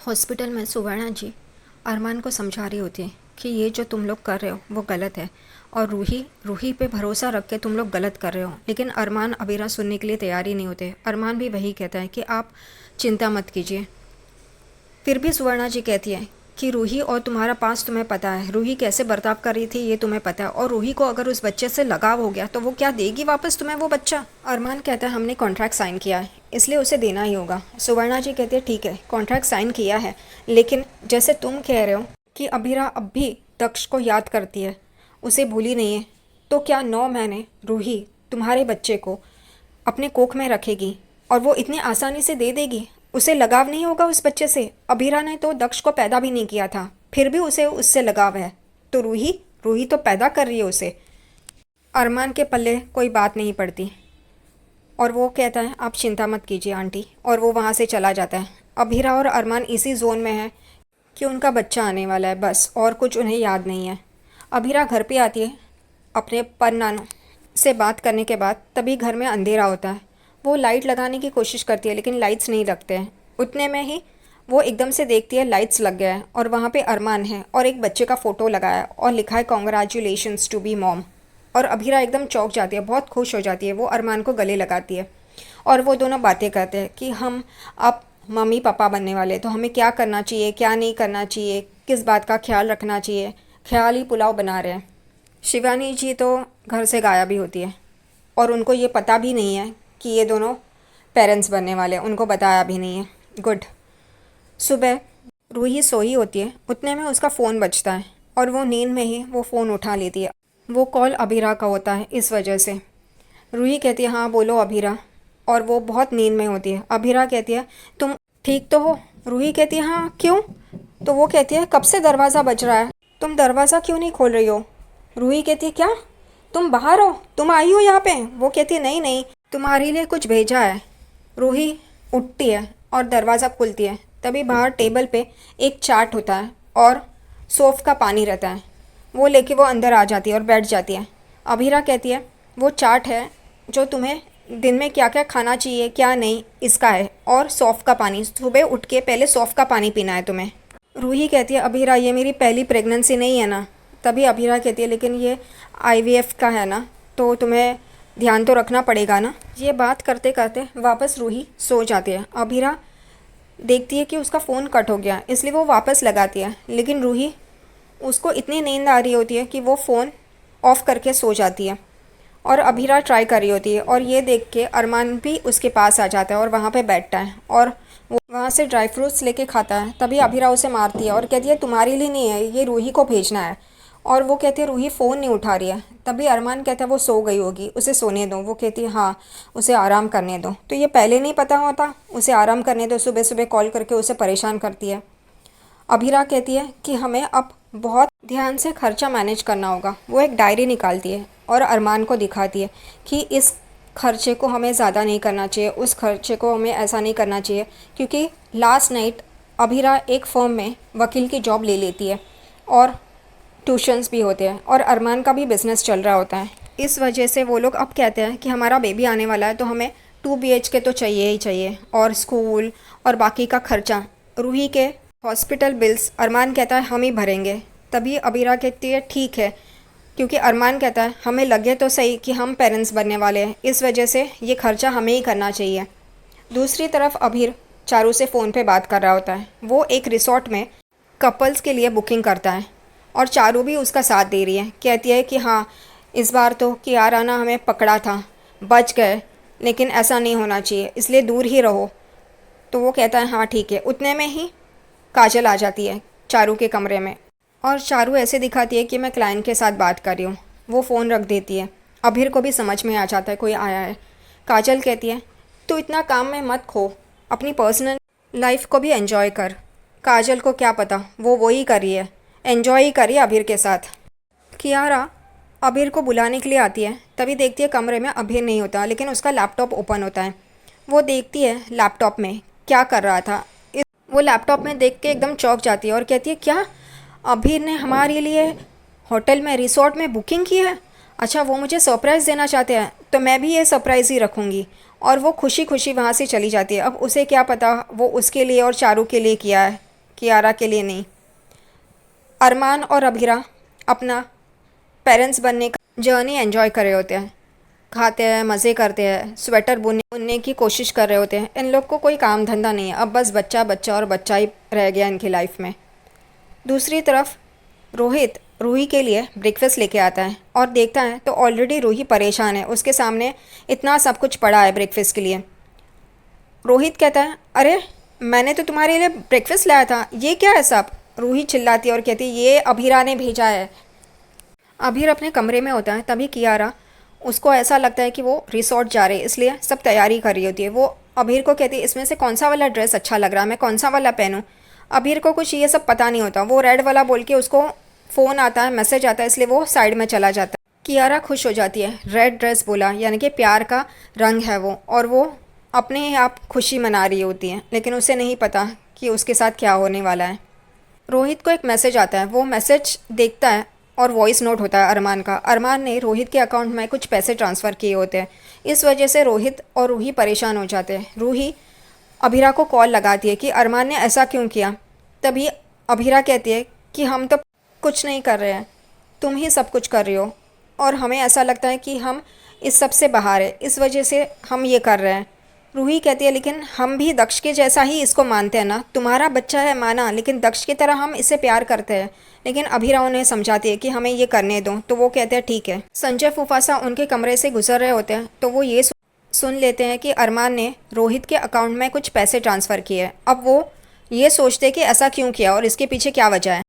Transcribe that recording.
Hospital में सुवर्णा जी अरमान को समझा रही होती है कि ये जो तुम लोग कर रहे हो वो गलत है और रूही रूही पे भरोसा रख के तुम लोग गलत कर रहे हो। लेकिन अरमान अबीरा सुनने के लिए तैयार ही नहीं होते। अरमान भी वही कहता है कि आप चिंता मत कीजिए। फिर भी सुवर्णा जी कहती है कि रूही और तुम्हारा पास तुम्हें पता है, रूही कैसे बर्ताव कर रही थी ये तुम्हें पता है, और रूही को अगर उस बच्चे से लगाव हो गया तो वो क्या देगी वापस तुम्हें वो बच्चा। अरमान कहता है हमने कॉन्ट्रैक्ट साइन किया है इसलिए उसे देना ही होगा। सुवर्णा जी कहती है ठीक है कॉन्ट्रैक्ट साइन किया है, लेकिन जैसे तुम कह रहे हो कि अबीरा अब भी दक्ष को याद करती है, उसे भूली नहीं है, तो क्या 9 महीने रूही तुम्हारे बच्चे को अपने कोख में रखेगी और वो इतनी आसानी से दे देगी? उसे लगाव नहीं होगा उस बच्चे से। अबीरा ने तो दक्ष को पैदा भी नहीं किया था, फिर भी उसे उससे लगाव है। तो रूही रूही तो पैदा कर रही है उसे। अरमान के पल्ले कोई बात नहीं पड़ती और वो कहता है आप चिंता मत कीजिए आंटी, और वो वहाँ से चला जाता है। अबीरा और अरमान इसी जोन में है कि उनका बच्चा आने वाला है, बस और कुछ उन्हें याद नहीं है। अबीरा घर पे आती है अपने परनानों से बात करने के बाद, तभी घर में अंधेरा होता है। वो लाइट लगाने की कोशिश करती है लेकिन लाइट्स नहीं लगते हैं। उतने में ही वो एकदम से देखती है लाइट्स लग गया है और वहाँ पे अरमान है और एक बच्चे का फ़ोटो लगाया है और लिखा है कॉन्ग्रेचुलेशंस टू बी मॉम। और अबीरा एकदम चौंक जाती है, बहुत खुश हो जाती है। वो अरमान को गले लगाती है और वो दोनों बातें करते हैं कि हम अब मम्मी पापा बनने वाले, तो हमें क्या करना चाहिए क्या नहीं करना चाहिए, किस बात का ख्याल रखना चाहिए। ख्याली पुलाव बना रहे हैं। शिवानी जी तो घर से गायब ही होती है और उनको ये पता भी नहीं है कि ये दोनों पेरेंट्स बनने वाले हैं, उनको बताया भी नहीं है। गुड। सुबह रूही सोई होती है, उतने में उसका फ़ोन बजता है और वो नींद में ही वो फ़ोन उठा लेती है। वो कॉल अबीरा का होता है, इस वजह से रूही कहती है हाँ बोलो अबीरा, और वो बहुत नींद में होती है। अबीरा कहती है तुम ठीक तो हो? रूही कहती है हाँ क्यों? तो वो कहती है कब से दरवाज़ा बज रहा है, तुम दरवाज़ा क्यों नहीं खोल रही हो? रूही कहती है क्या तुम बाहर हो, तुम आई हो यहाँ पे? वो कहती है नहीं नहीं, तुम्हारे लिए कुछ भेजा है। रूही उठती है और दरवाज़ा खुलती है, तभी बाहर टेबल पे एक चाट होता है और सौंफ का पानी रहता है। वो लेके वो अंदर आ जाती है और बैठ जाती है। अबीरा कहती है वो चाट है जो तुम्हें दिन में क्या क्या खाना चाहिए क्या नहीं इसका है, और सौंफ का पानी, सुबह उठ के पहले सौंफ का पानी पीना है तुम्हें। रूही कहती है अबीरा ये मेरी पहली प्रेगनेंसी नहीं है ना? तभी अबीरा कहती है लेकिन ये आईवीएफ का है ना, तो तुम्हें ध्यान तो रखना पड़ेगा ना। ये बात करते करते वापस रूही सो जाती है। अबीरा देखती है कि उसका फ़ोन कट हो गया, इसलिए वो वापस लगाती है, लेकिन रूही उसको इतनी नींद आ रही होती है कि वो फ़ोन ऑफ़ करके सो जाती है। और अबीरा ट्राई कर रही होती है और ये देख के अरमान भी उसके पास आ जाता है और वहाँ पे बैठता है और वो वहाँ से ड्राई फ्रूट्स लेके खाता है। तभी अबीरा उसे मारती है और कहती है तुम्हारे लिए नहीं है, ये रूही को भेजना है। और वो कहती है रूही फ़ोन नहीं उठा रही है। तभी अरमान कहता है वो सो गई होगी, उसे सोने दो। वो कहती है हाँ उसे आराम करने दो। तो ये पहले नहीं पता होता, उसे आराम करने दो, सुबह सुबह कॉल करके उसे परेशान करती है। अबीरा कहती है कि हमें अब बहुत ध्यान से खर्चा मैनेज करना होगा। वो एक डायरी निकालती है और अरमान को दिखाती है कि इस खर्चे को हमें ज़्यादा नहीं करना चाहिए, उस खर्चे को हमें ऐसा नहीं करना चाहिए, क्योंकि लास्ट नाइट अबीरा एक फर्म में वकील की जॉब ले लेती है और ट्यूशन्स भी होते हैं और अरमान का भी बिज़नेस चल रहा होता है। इस वजह से वो लोग अब कहते हैं कि हमारा बेबी आने वाला है तो हमें 2 BHK तो चाहिए ही चाहिए, और स्कूल और बाकी का खर्चा, रूही के हॉस्पिटल बिल्स अरमान कहता है हम ही भरेंगे। तभी अबीरा कहती है ठीक है, क्योंकि अरमान कहता है हमें लगे तो सही कि हम पेरेंट्स बनने वाले हैं, इस वजह से ये खर्चा हमें ही करना चाहिए। दूसरी तरफ अबीर चारू से फ़ोन पे बात कर रहा होता है। वो एक रिसोर्ट में कपल्स के लिए बुकिंग करता है और चारू भी उसका साथ दे रही है। कहती है कि हाँ इस बार तो कियाराना हमें पकड़ा था, बच गए, लेकिन ऐसा नहीं होना चाहिए, इसलिए दूर ही रहो। तो वो कहता है हाँ ठीक है। उतने में ही काजल आ जाती है चारू के कमरे में और चारू ऐसे दिखाती है कि मैं क्लाइंट के साथ बात कर रही हूँ। वो फ़ोन रख देती है। अभीर को भी समझ में आ जाता है कोई आया है। काजल कहती है तू इतना काम में मत खो, अपनी पर्सनल लाइफ को भी एंजॉय कर। काजल को क्या पता वो वही कर रही है, एंजॉय ही करिए अभीर के साथ। कियारा अभीर को बुलाने के लिए आती है, तभी देखती है कमरे में अभीर नहीं होता, लेकिन उसका लैपटॉप ओपन होता है। वो देखती है लैपटॉप में क्या कर रहा था। वो लैपटॉप में देख के एकदम चौंक जाती है और कहती है क्या अभीर ने हमारे लिए होटल में रिसोर्ट में बुकिंग की है? अच्छा वो मुझे सरप्राइज़ देना चाहते हैं, तो मैं भी ये सरप्राइज़ ही रखूँगी। और वो खुशी खुशी वहाँ से चली जाती है। अब उसे क्या पता वो उसके लिए और चारू के लिए किया है। कियारा के लिए नहीं। अरमान और अभीरा अपना पेरेंट्स बनने का जर्नी एंजॉय कर रहे होते हैं, खाते हैं, मज़े करते हैं, स्वेटर बुनने की कोशिश कर रहे होते हैं। इन लोग को कोई काम धंधा नहीं है, अब बस बच्चा बच्चा और बच्चा ही रह गया इनकी लाइफ में। दूसरी तरफ रोहित रूही के लिए ब्रेकफास्ट लेके आता है और देखता है तो ऑलरेडी रूही परेशान है, उसके सामने इतना सब कुछ पड़ा है ब्रेकफास्ट के लिए। रोहित कहता है, अरे मैंने तो तुम्हारे लिए ब्रेकफास्ट लाया था, ये क्या है सब? रूही चिल्लाती है और कहती है, ये अभीरा ने भेजा है। अभीर अपने कमरे में होता है, तभी कियारा, उसको ऐसा लगता है कि वो रिसोर्ट जा रही है, इसलिए सब तैयारी कर रही होती है। वो अभीर को कहती है, इसमें से कौन सा वाला ड्रेस अच्छा लग रहा है, मैं कौन सा वाला पहनूं? अभीर को कुछ ये सब पता नहीं होता, वो रेड वाला बोल के उसको फ़ोन आता है, मैसेज आता है, इसलिए वो साइड में चला जाता है। कियारा खुश हो जाती है, रेड ड्रेस बोला यानी कि प्यार का रंग है वो, और वो अपने आप खुशी मना रही होती है, लेकिन उसे नहीं पता कि उसके साथ क्या होने वाला है। रोहित को एक मैसेज आता है, वो मैसेज देखता है और वॉइस नोट होता है अरमान का। अरमान ने रोहित के अकाउंट में कुछ पैसे ट्रांसफ़र किए होते हैं, इस वजह से रोहित और रूही परेशान हो जाते हैं। रूही अभीरा को कॉल लगाती है कि अरमान ने ऐसा क्यों किया। तभी अभीरा कहती है कि हम तो कुछ नहीं कर रहे हैं, तुम ही सब कुछ कर रही हो, और हमें ऐसा लगता है कि हम इस सब से बाहर है, इस वजह से हम ये कर रहे हैं। रूही कहती है, लेकिन हम भी दक्ष के जैसा ही इसको मानते हैं ना, तुम्हारा बच्चा है माना, लेकिन दक्ष की तरह हम इसे प्यार करते हैं। लेकिन अभीरा उन्हें समझाती है कि हमें ये करने दो, तो वो कहते हैं ठीक है। संजय फूफासा उनके कमरे से गुजर रहे होते हैं, तो वो ये सुन लेते हैं कि अरमान ने रोहित के अकाउंट में कुछ पैसे ट्रांसफ़र किए। अब वो ये सोचते हैं कि ऐसा क्यों किया और इसके पीछे क्या वजह है।